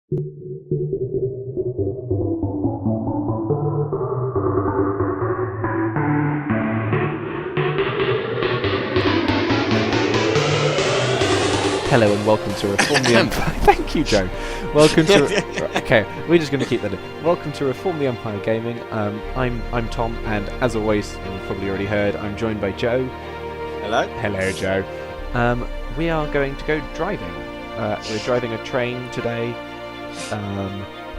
Hello and welcome to Reform the Empire. Thank you, Joe. Welcome to. Okay, we're just going to keep that in. Welcome to Reform the Empire Gaming. I'm Tom, and as always, you've probably already heard, I'm joined by Joe. Hello. Hello, Joe. We are going to go driving. We're driving a train today.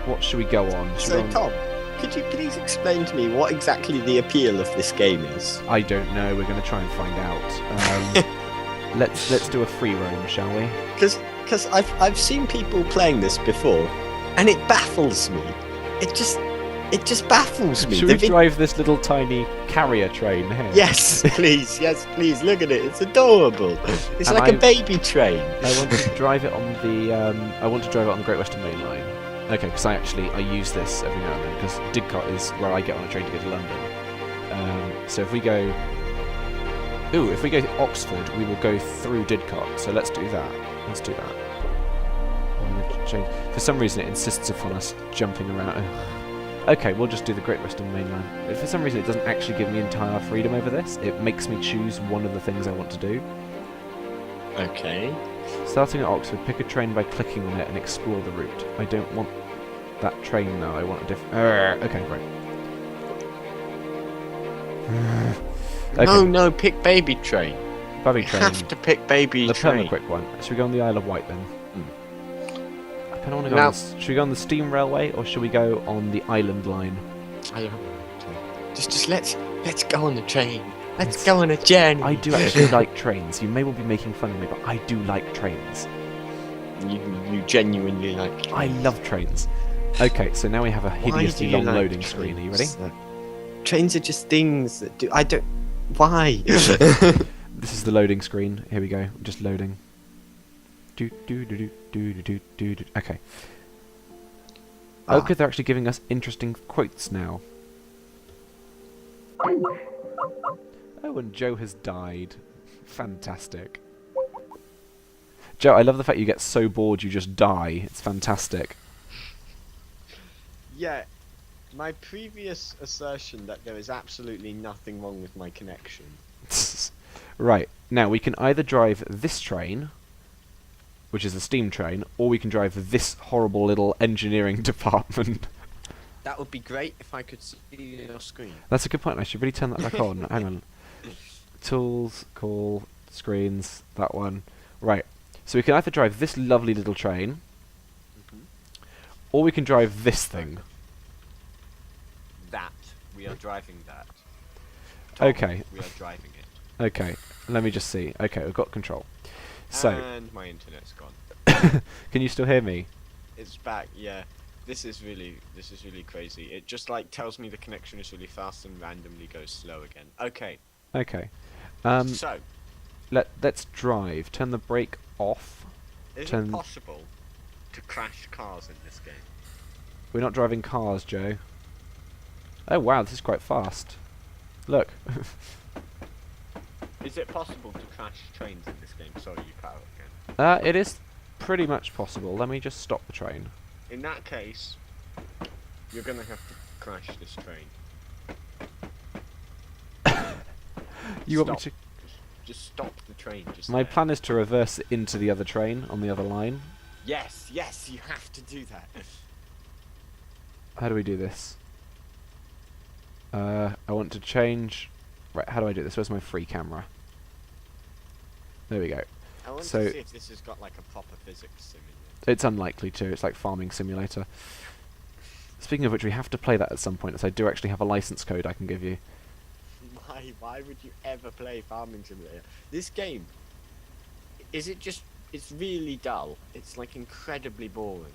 What should we go on? Tom, could you please explain to me what exactly the appeal of this game is? I don't know. We're going to try and find out. Let's do a free roam, shall we? Because I've seen people playing this before, and it baffles me. It just baffles me. Should we drive this little tiny carrier train here? Yes, please. Yes, please. Look at it. It's adorable. It's like a baby train. I want to drive it on the. I want to drive it on the Great Western Main Line. Okay, because I use this every now and then because Didcot is where I get on a train to go to London. So if we go to Oxford, we will go through Didcot. So let's do that. Let's do that. For some reason, it insists upon us jumping around. Okay, we'll just do the Great Western Main Line. For some reason, it doesn't actually give me entire freedom over this. It makes me choose one of the things I want to do. Okay. Starting at Oxford, pick a train by clicking on it and explore the route. I don't want that train now. I want a different. Okay, right. Okay. No, pick baby train. Baby train. You have to pick baby train. The quick one. Should we go on the Isle of Wight then? I kind of want to go. Now, should we go on the steam railway or should we go on the island line? I don't know. Just let's go on the train. Let's go on a journey. I do actually like trains. You may well be making fun of me, but I do like trains. You genuinely like trains. I love trains. Okay, so now we have a hideously long loading screen. Are you ready? Trains are just things that do. I don't. Why? This is the loading screen. Here we go. Just loading. Okay. Okay, they're actually giving us interesting quotes now. Oh, and Joe has died. Fantastic. Joe, I love the fact you get so bored you just die. It's fantastic. Yeah. My previous assertion that there is absolutely nothing wrong with my connection. Right, now we can either drive this train, which is a steam train, or we can drive this horrible little engineering department. That would be great if I could see your screen. That's a good point. I should really turn that back on. Hang on. Tools, call, screens, that one. Right, so we can either drive this lovely little train, or we can drive this thing. We are driving that. Tom, okay. We are driving it. Okay, let me just see. Okay, we've got control. So. And my internet's gone. Can you still hear me? It's back. Yeah. This is really crazy. It just like tells me the connection is really fast and randomly goes slow again. Okay. Okay. So. Let's drive. Turn the brake off. Is it possible to crash cars in this game? We're not driving cars, Joe. Oh wow, this is quite fast. Look. Is it possible to crash trains in this game? Sorry, you cut out again. It is pretty much possible. Let me just stop the train. In that case, you're gonna have to crash this train. You want me to? Just stop the train. My plan is to reverse it into the other train on the other line. Yes, you have to do that. How do we do this? I want to change. Right, how do I do this? Where's my free camera? There we go. I want to see if this has got like a proper physics simulator. It's unlikely to. It's like Farming Simulator. Speaking of which, we have to play that at some point, so I do actually have a license code I can give you. Why would you ever play Farming Simulator? This game, is it just... It's really dull. It's like incredibly boring.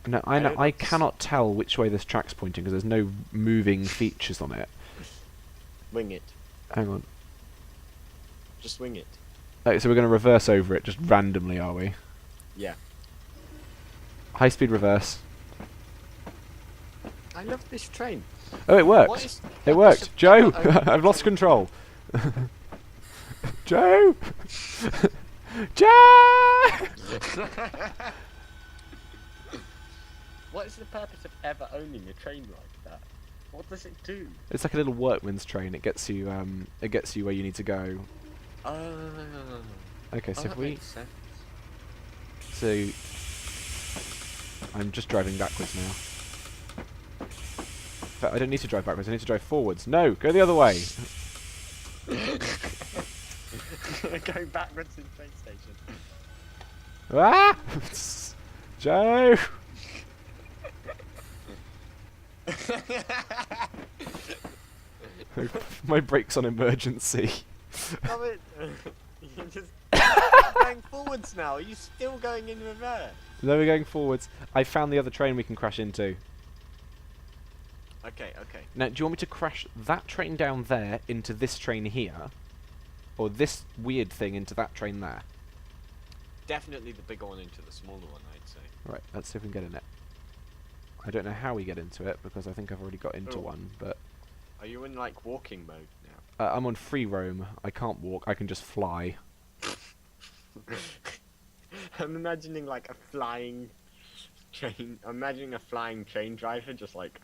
No, I cannot tell which way this track's pointing because there's no moving features on it. Wing it. Hang on. Just wing it. Oh, so we're going to reverse over it just randomly, are we? Yeah. High speed reverse. I love this train. Oh, it worked. It worked. Joe, I've lost control. Joe! Joe! What is the purpose of ever owning a train like that? What does it do? It's like a little workman's train. It gets you where you need to go. Oh. Okay, so that if we makes sense. so I'm just driving backwards now. In fact, I don't need to drive backwards. I need to drive forwards. No, go the other way. Going backwards in train station. Ah! Joe! My brake's on emergency. Stop it! You're just going forwards now. Are you still going in reverse? No, we're going forwards. I found the other train we can crash into. Okay, okay. Now, do you want me to crash that train down there into this train here? Or this weird thing into that train there? Definitely the bigger one into the smaller one, I'd say. Right, let's see if we can get in it. I don't know how we get into it, because I think I've already got into one, but... Are you in, like, walking mode now? I'm on free roam. I can't walk, I can just fly. I'm imagining, like, a flying train... I'm imagining a flying train driver just, like...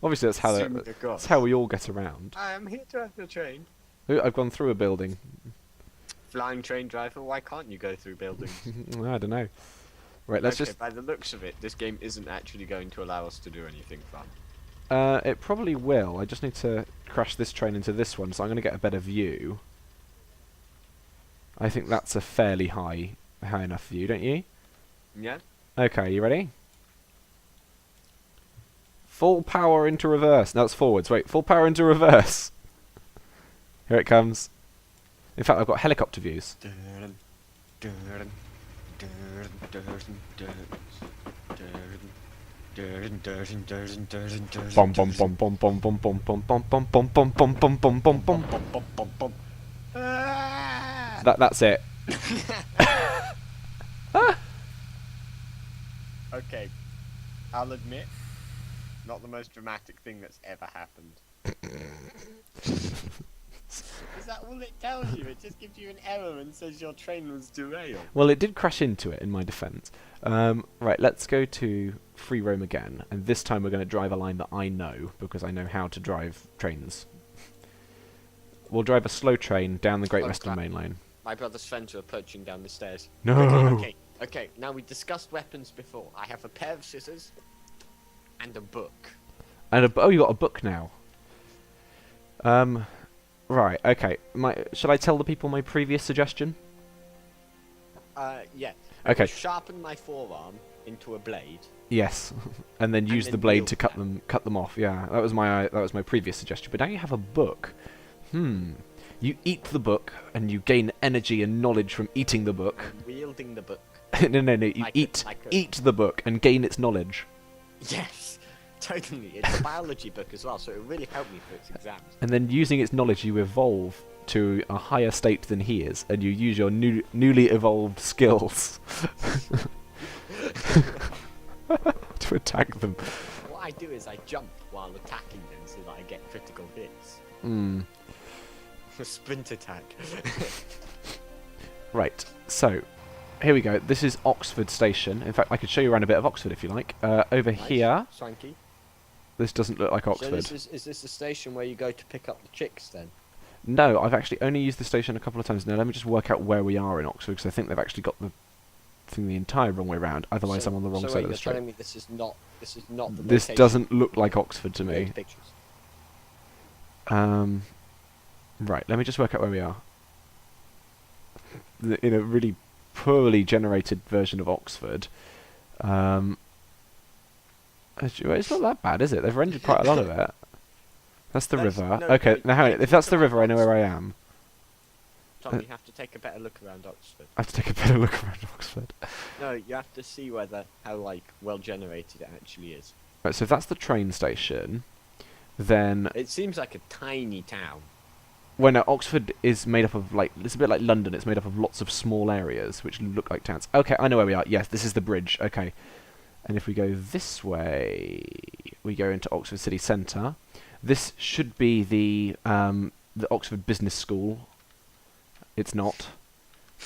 Obviously zooming that's across. how we all get around. I am here to have the train. Oh, I've gone through a building. Flying train driver, why can't you go through buildings? I don't know. Right, let's Okay, just... by the looks of it, this game isn't actually going to allow us to do anything fun. It probably will. I just need to crash this train into this one, so I'm going to get a better view. I think that's a fairly high enough view, don't you? Yeah? Okay, you ready? Full power into reverse. No, it's forwards. Wait, full power into reverse. Here it comes. In fact, I've got helicopter views. Bom bom bom bom bom bom bom bom bom bom bom bom bom bom bom bom bom. That's it. Okay, I'll admit, not the most dramatic thing that's ever happened. Is that all it tells you? It just gives you an error and says your train was derailed. Well, it did crash into it, in my defence. Right, let's go to free roam again, and this time we're going to drive a line that I know, because I know how to drive trains. We'll drive a slow train down the Great Western Main Line. My brother's friends are approaching down the stairs. No! Okay, now we discussed weapons before. I have a pair of scissors and a book. And oh, you got a book now. Right, okay. Shall I tell the people my previous suggestion? Yeah. Okay. Sharpen my forearm into a blade. Yes, and then use then the blade to wield cut them off. Yeah, that was my previous suggestion. But now you have a book. You eat the book, and you gain energy and knowledge from eating the book. Wielding the book. No. You eat the book and gain its knowledge. Yes, totally. It's a biology book as well, so it really helped me for its exams. And then using its knowledge, you evolve to a higher state than he is, and you use your newly evolved skills to attack them. What I do is I jump while attacking them so that I get critical hits. A sprint attack. Right, so here we go. This is Oxford Station. In fact, I could show you around a bit of Oxford if you like. Over Nice, here, swanky. this doesn't look like Oxford. So is this the station where you go to pick up the chicks then? No, I've actually only used the station a couple of times now. Let me just work out where we are in Oxford, because I think they've actually got the entire wrong way round. Otherwise, I'm on the wrong side of the street. You're telling me this is not the This location doesn't look like Oxford to of me. those pictures. Right, let me just work out where we are. In a really poorly generated version of Oxford. It's not that bad, is it? They've rendered quite a lot of it. That's the river. no, Okay, wait, now hang on. wait, If that's the look river, I know around where I am. Tom, you have to take a better look around Oxford. I have to take a better look around Oxford. No, you have to see how like well generated it actually is. Right, so if that's the train station, then It seems like a tiny town. well, no, Oxford is made up of it's a bit like London. It's made up of lots of small areas which look like towns. Okay, I know where we are. Yes, this is the bridge. Okay, and if we go this way, we go into Oxford City Centre. This should be the Oxford Business School. It's not.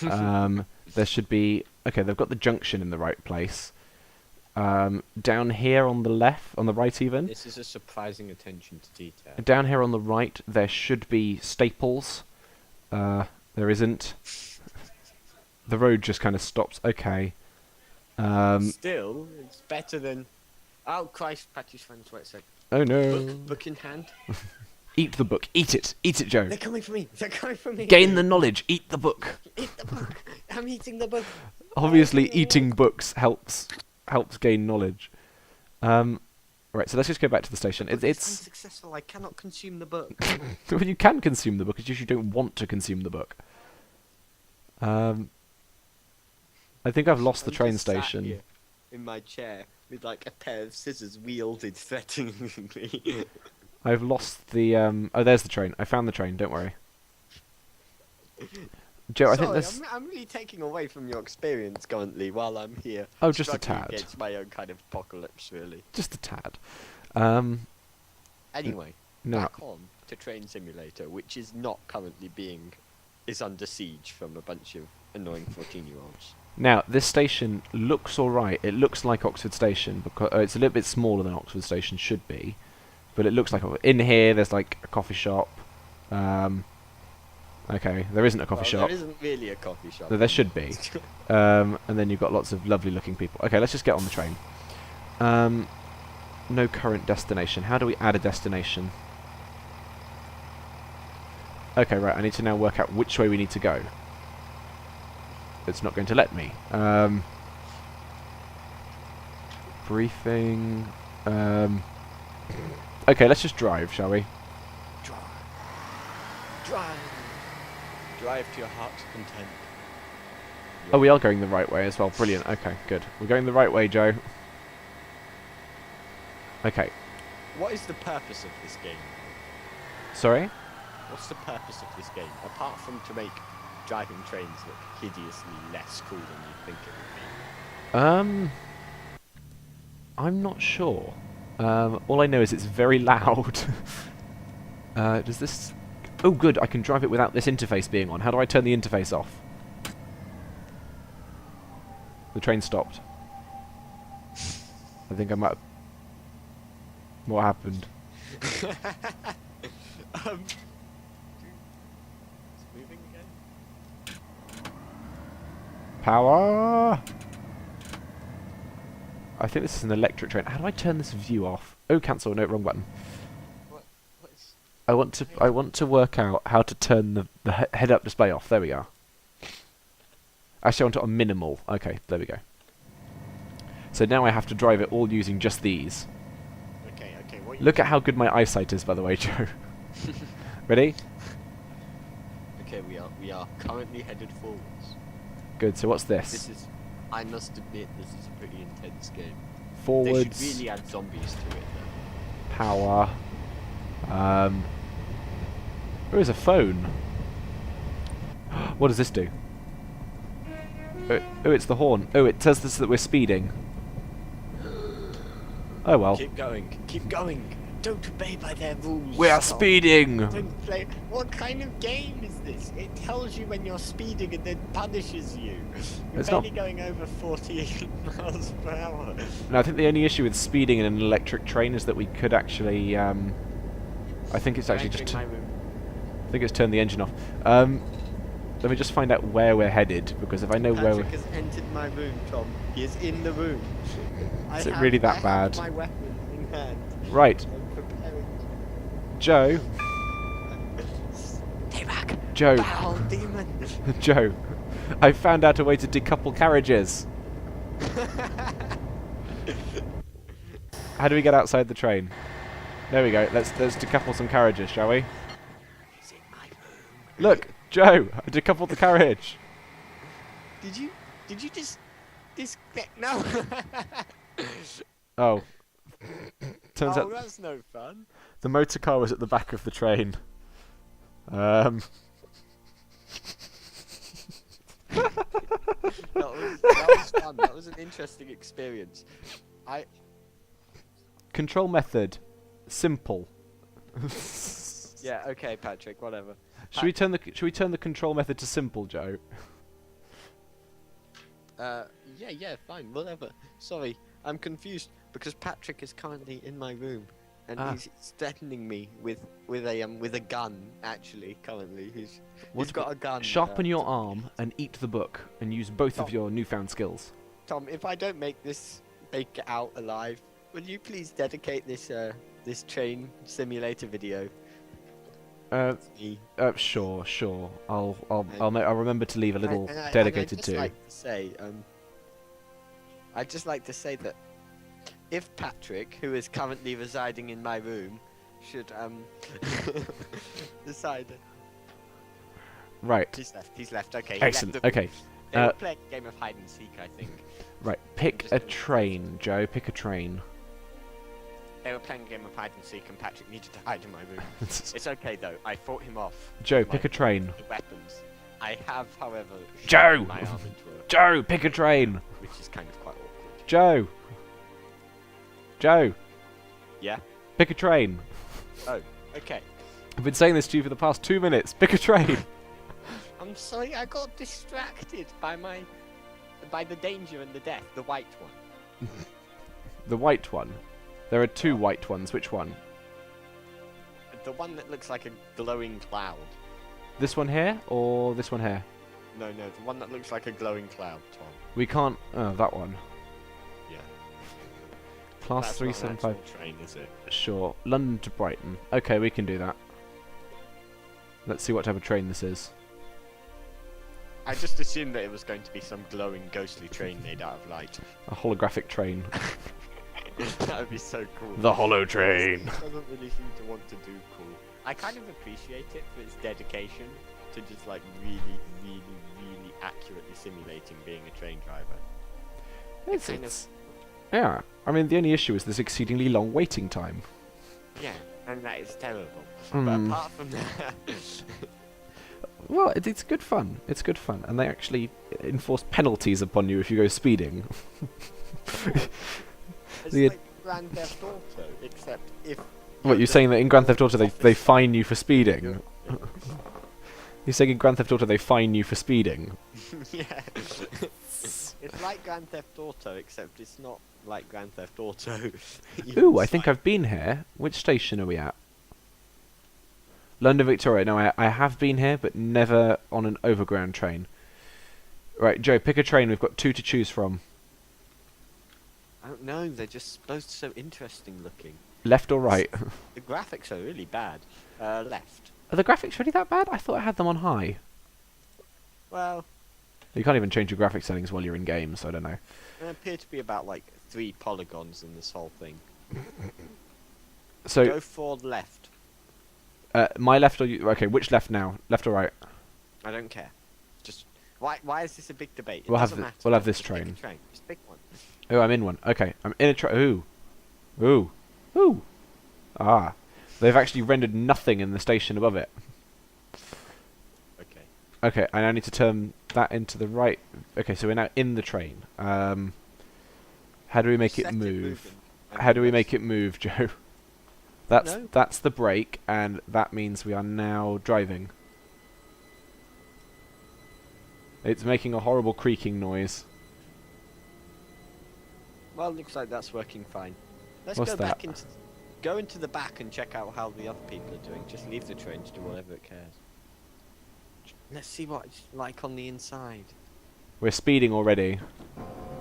There should be... Okay, they've got the junction in the right place. Down here on the left, on the right even. This is a surprising attention to detail. Down here on the right, there should be staples. There isn't. The road just kind of stops. Okay. Still, it's better than... Oh, Christ, Patty's friends, wait a sec. Oh no. Book in hand. Eat the book. Eat it. Eat it, Joe. They're coming for me. They're coming for me. Gain the knowledge. Eat the book. Eat the book. I'm eating the book. Obviously, eating books helps gain knowledge. Right, so let's just go back to the station. It's unsuccessful. I cannot consume the book. well, you can consume the book. It's just you don't want to consume the book. I think I've lost the I'm train just sat station. here in my chair with like a pair of scissors wielded threateningly. I've lost the oh, there's the train. I found the train. Don't worry. Joe, I think Sorry, this. I'm really taking away from your experience currently while I'm here. Oh, just a struggling tad. against my own kind of apocalypse, really. Just a tad. Anyway, No. back on to Train Simulator, which is not currently is under siege from a bunch of annoying 14-year-olds. Now, this station looks alright. It looks like Oxford Station because it's a little bit smaller than Oxford Station should be, but it looks like in here. There's like a coffee shop. Okay, there isn't a coffee shop. There isn't really a coffee shop. There should be. And then you've got lots of lovely-looking people. Okay, let's just get on the train. No current destination. How do we add a destination? Okay, right. I need to now work out which way we need to go. It's not going to let me. Briefing. Okay, let's just drive, shall we? Drive to your heart's content. Oh, we are going the right way as well. Brilliant. Okay, good. We're going the right way, Joe. Okay. What is the purpose of this game? Sorry? What's the purpose of this game? Apart from to make driving trains look hideously less cool than you think it would be. I'm not sure. All I know is it's very loud. Does this... Oh, good. I can drive it without this interface being on. How do I turn the interface off? The train stopped. I think I might... What happened? It's moving again? Power! I think this is an electric train. How do I turn this view off? Oh, cancel. No, wrong button. What is... I want to work out how to turn the head-up display off. There we are. Actually, I want it on minimal. Okay, there we go. So now I have to drive it all using just these. Okay, Look at how good my eyesight is, by the way, Joe. Ready? Okay, we are currently headed forwards. Good. So what's this? I must admit, this is a pretty intense game. Forwards. They should really add zombies to it, though. Power. There is a phone. What does this do? Oh, it's the horn. Oh, it tells us that we're speeding. Oh well. Keep going. Don't obey by their rules. We are Stop. speeding. Don't play. What kind of game is this? It tells you when you're speeding and then punishes you. You're It's not- only going over 48 miles per hour. No, I think the only issue with speeding in an electric train is that we could actually. I think it's actually just. My room. I think it's turned the engine off. Let me just find out where we're headed, because if I know where Patrick has entered my room, Tom. He is in the room. Is it really that I bad? have my weapon in hand. Right, I'm preparing. Joe. Stay back. Joe. Foul demon. Joe. I found out a way to decouple carriages. How do we get outside the train? There we go. Let's decouple some carriages, shall we? He's in my room. Look, Joe. I decoupled the carriage. Did you just no? Oh. Turns Oh, out that's no fun. the motor car was at the back of the train. That was fun. That was an interesting experience. Control method. Simple. Yeah. Okay, Patrick. Whatever. Should we turn the control method to simple, Joe? Yeah. Fine. Whatever. Sorry. I'm confused because Patrick is currently in my room, and Ah. he's threatening me with a gun. Actually, currently he's What got a gun. Sharpen your to- arm and eat the book, and use both of Tom. your newfound skills. Tom, if I don't make it out alive, will you please dedicate this train simulator video? Uh, to me? sure. I'll remember to leave a little And dedicated I'd to. I'd just like to say that if Patrick, who is currently residing in my room, should decide. Right. He's left. Okay. Excellent. He left Okay. They were playing a game of hide and seek, I think. Right. Pick just a gonna- train, Joe. Pick a train. They were playing a game of hide and seek, and Patrick needed to hide in my room. It's okay though. I fought him off. Joe, with pick my a train. Weapons. I have, however, Joe! shoved my arm into it, Joe, pick a train. which is kind of quite awkward. Joe. Joe, Yeah. pick a train. Oh. Okay. I've been saying this to you for the past 2 minutes. Pick a train. I'm sorry. I got distracted by the danger and the death. The white one. The white one. There are 2 white ones. Which one? The one that looks like a glowing cloud. This one here or this one here? No, the one that looks like a glowing cloud, Tom. We can't. Oh, that one. Yeah. Class That's not an 375. actual train, is it? Sure. London to Brighton. Okay, we can do that. Let's see what type of train this is. I just assumed that it was going to be some glowing, ghostly train made out of light. A holographic train. That would be so cool. The holo train. It doesn't really seem to want to do cool. I kind of appreciate it for its dedication to just like really accurately simulating being a train driver. It's, kind of- it's, yeah. I mean, the only issue is this exceedingly long waiting time. Yeah, and that is terrible. Hmm. But apart from that, Well, it's good fun. It's good fun, and they actually enforce penalties upon you if you go speeding. it's The- like Grand Theft Auto, except if. What, you're saying that in Grand Theft Auto they fine you for speeding? You're saying in Grand Theft Auto they fine you for speeding? Yeah. It's like Grand Theft Auto, except it's not like Grand Theft Auto. Ooh, I think I've been here. Which station are we at? London Victoria. No, I have been here, but never on an overground train. Right, Joe, pick a train. We've got 2 to choose from. I don't know, they're just both so interesting looking. Left or right? The graphics are really bad. Left. Are the graphics really that bad? I thought I had them on high. Well, You can't even change your graphic settings while you're in game, so I don't know. there appear to be about like 3 polygons in this whole thing. So, Go for left. my left or you? Okay, which left now? Left or right? I don't care. Just why is this a big debate? It We'll have doesn't the- matter. we'll have Just this pick a train. train. Just pick one. Oh, I'm in one. Okay, I'm in a train. Ooh. Ah, they've actually rendered nothing in the station above it. Okay. Okay, I now need to turn that into the right. Okay, so we're now in the train. How do we make it Set move? moving, and How do we then make it move, Joe? That's No. that's the brake, and that means we are now driving. It's making a horrible creaking noise. Well, looks like that's working fine. Let's What's go that? back go into the back and check out how the other people are doing. Just leave the train to do whatever it cares. Let's see what it's like on the inside. We're speeding already.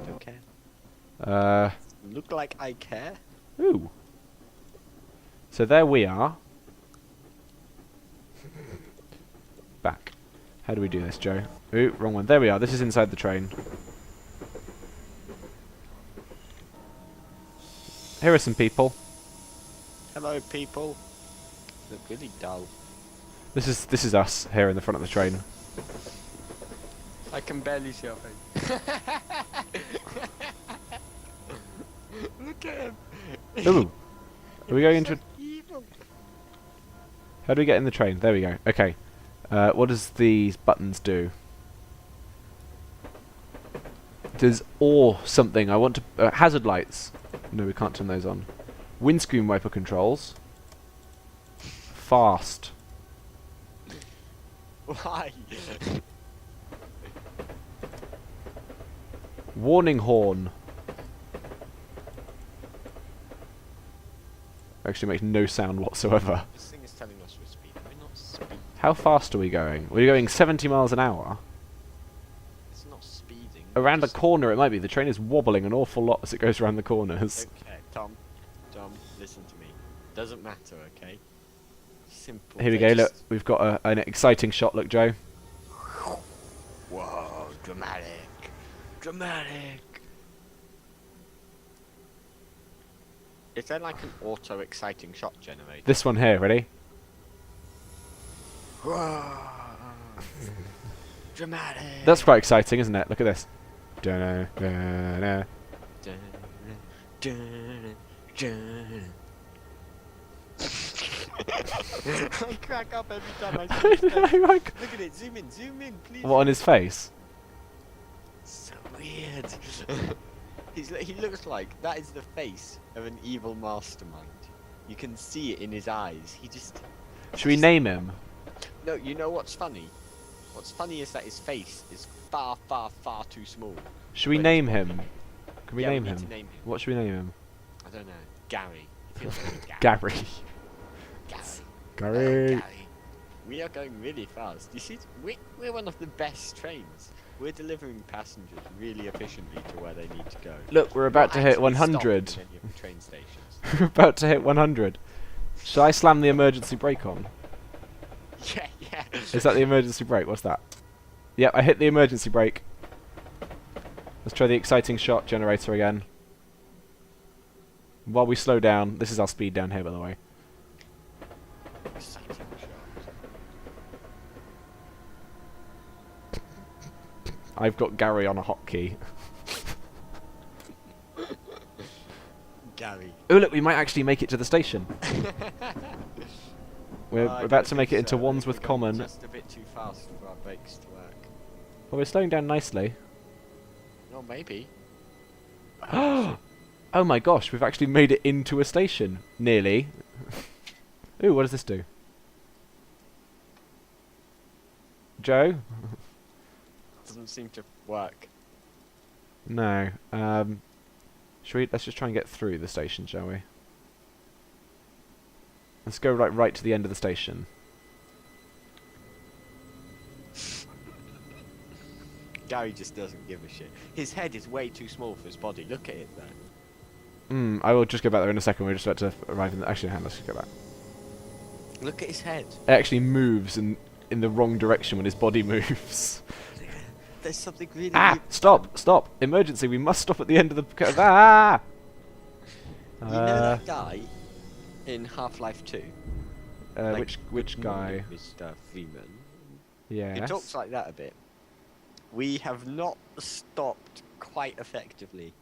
Don't care. Look like I care. Ooh. So there we are. Back. How do we do this, Joe? Ooh, wrong one. There we are. This is inside the train. Here are some people. Hello, people. Look really dull. This is us here in the front of the train. I can barely see your face. Look at him. Ooh. Are we going into? Evil. How do we get in the train? There we go. Okay. What does these buttons do? Does or something? I want to hazard lights. No, we can't turn those on. Windscreen wiper controls. Fast. Why? Warning horn. Actually makes no sound whatsoever. This thing is telling us we're speeding. We're not speeding. How fast are we going? We're going 70 miles an hour. It's not speeding. Around a corner it might be. The train is wobbling an awful lot as it goes around the corners. Okay, Tom, listen to me. Doesn't matter, okay? Simple. Here we They go, look. just- We've got an exciting shot, look, Joe. Whoa, dramatic. Dramatic. Is there like an auto exciting shot generator? This one here, ready? Whoa. Dramatic. That's quite exciting, isn't it? Look at this. Dunno, dunno. Dun, dun, dun. I crack up every time I see his face. Like, Look at it, zoom in, please. what, on his face? So weird. He looks like that is the face of an evil mastermind. You can see it in his eyes. He just. Should we name him? No, you know what's funny? What's funny is that his face is far, far, far too small. Should we But name him? Can we Yeah, name need him? to name him. What should we name him? I don't know. Gary. It feels like Gary. Gary. Gary. Gary. We are going really fast. You see, we're one of the best trains. We're delivering passengers really efficiently to where they need to go. Look, we're about to hit Not actually 100. stopping at any of the train stations. We're about to hit 100. Should I slam the emergency brake on? Yeah, yeah. Is that the emergency brake? What's that? Yep, I hit the emergency brake. Let's try the exciting shot generator again. While we slow down, this is our speed down here, by the way. Exciting shot. I've got Gary on a hotkey. Gary. Oh look, we might actually make it to the station. We're I about don't to make think it into so. I think Wandsworth we're going Common. Just a bit too fast for our brakes to work. Well, we're slowing down nicely. Oh, maybe. Oh my gosh, we've actually made it into a station. Nearly. Ooh, what does this do? Joe? Doesn't seem to work. No. Let's just try and get through the station, shall we? Let's go right to the end of the station. Gary just doesn't give a shit. His head is way too small for his body. Look at it though. I will just go back there in a second. We're just about to arrive in the... Actually, hang on, let's just go back. Look at his head. It actually moves in the wrong direction when his body moves. There's something really. Ah! Stop! Emergency! We must stop at the end of the... Ah! You know that guy in Half-Life 2? Like, which good guy? morning, Mr. Freeman. Yeah. He talks like that a bit. We have not stopped quite effectively.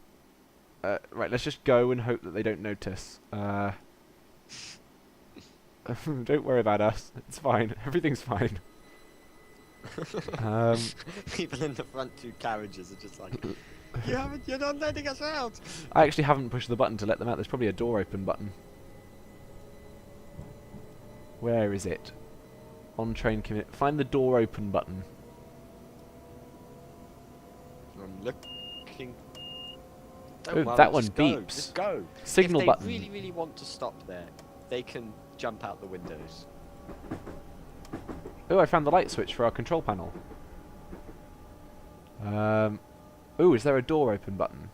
Right, let's just go and hope that they don't notice. Don't worry about us. It's fine. Everything's fine. People in the front two carriages are just like, you're not letting us out. I actually haven't pushed the button to let them out. There's probably a door open button. Where is it? On train commit. Find the door open button. I'm looking. Oh, that one beeps. Just go. Signal if they button. really, really want to stop there, they can jump out the windows. Oh, I found the light switch for our control panel. Oh, is there a door open button?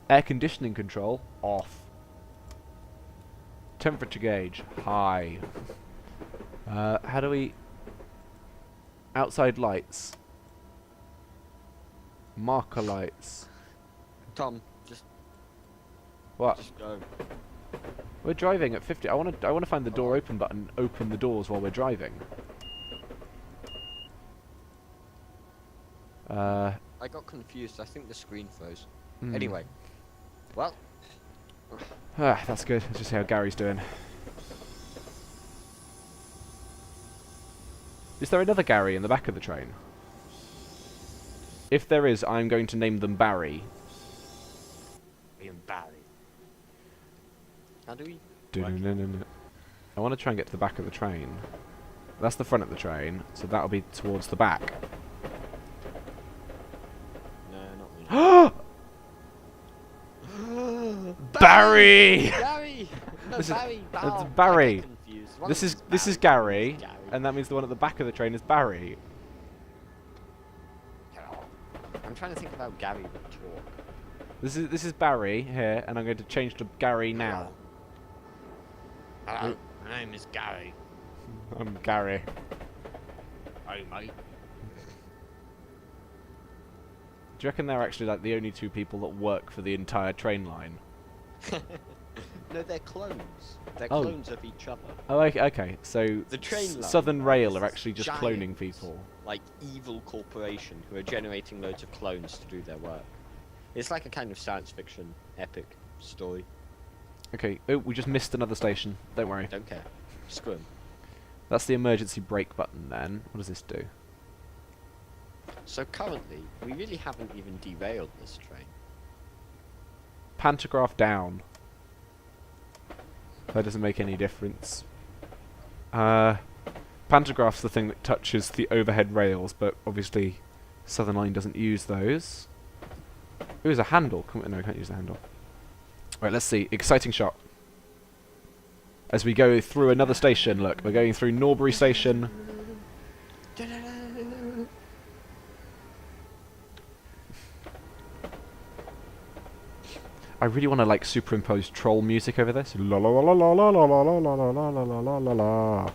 Air conditioning control off. Temperature gauge high. How do we... Outside lights. Marker lights. Tom, just What? go. We're driving at 50. I want to find the door open button. Open the doors while we're driving. I got confused. I think the screen froze. Anyway, well, that's good. Let's just see how Gary's doing. Is there another Gary in the back of the train? If there is, I'm going to name them Barry. Ian Barry. How do we? I want to try and get to the back of the train. That's the front of the train, so that'll be towards the back. No, not me. Barry! Barry! This is- Barry. It's Oh, Barry. I get confused. One This of is them's this is Barry, Gary, Gary. and that means the one at the back of the train is Barry. I'm trying to think about Gary with talk. This is Barry here, and I'm going to change to Gary now. Hello, my name is Gary. I'm Gary. Hey, mate. Do you reckon they're actually like the only two people that work for the entire train line? No, they're clones. They're Oh. clones of each other. Oh, okay. So The train line, Southern right, Rail is are actually just giant, cloning people. Like evil corporation who are generating loads of clones to do their work. It's like a kind of science fiction epic story. Okay. Oh, we just missed another station. Don't worry. Don't care. Screw 'em. That's the emergency brake button. Then what does this do? So currently, we really haven't even derailed this train. Pantograph down. That doesn't make any difference. Pantograph's the thing that touches the overhead rails, but obviously Southern Line doesn't use those. Ooh, there's a handle. No, I can't use the handle. Right, let's see. Exciting shot. As we go through another station, look, we're going through Norbury Station. I really want to like superimpose troll music over this. La la la la la la la la la la la la la la la.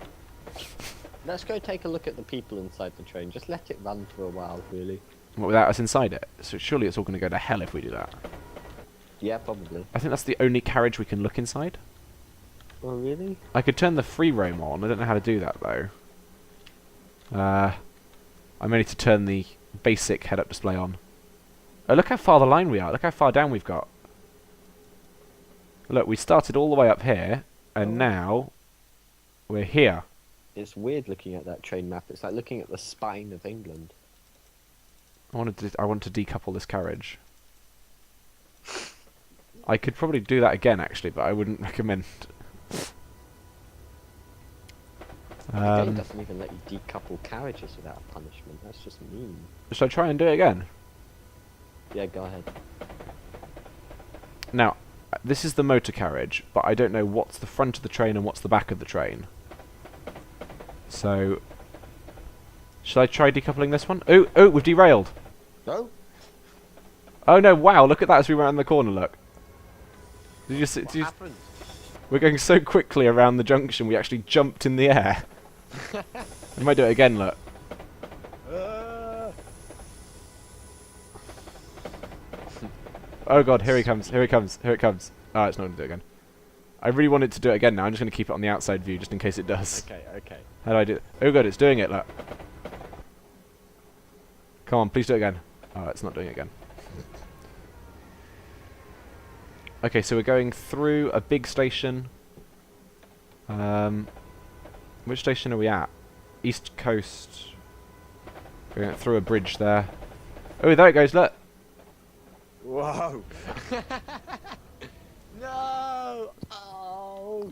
Let's go take a look at the people inside the train. Just let it run for a while, really. What, without us inside it? So surely it's all going to go to hell if we do that. Yeah, probably. I think that's the only carriage we can look inside. Oh, really? I could turn the free roam on. I don't know how to do that though. I may need to turn the basic head-up display on. Oh, look how far the line we are. Look how far down we've got. Look, we started all the way up here, and now we're here. It's weird looking at that train map. It's like looking at the spine of England. I want to decouple this carriage. I could probably do that again, actually, but I wouldn't recommend. The game doesn't even let you decouple carriages without punishment. That's just mean. Should I try and do it again? Yeah, go ahead. Now, this is the motor carriage, but I don't know what's the front of the train and what's the back of the train. So, should I try decoupling this one? Oh, oh, we've derailed. No? Oh no, wow, look at that as we went around the corner, look. Did you see? What Did you, happened? we're going so quickly around the junction, we actually jumped in the air. We might do it again, look. Oh god, here he comes, here he comes, here it comes. Oh, it's not going to do it again. I really wanted to do it again now, I'm just going to keep it on the outside view, just in case it does. Okay, okay. How do I do it? Oh god, it's doing it, look. Come on, please do it again. Oh, it's not doing it again. Okay, so we're going through a big station. Which station are we at? East Coast. We're going through a bridge there. Oh, there it goes, look. Whoa! No! Oh!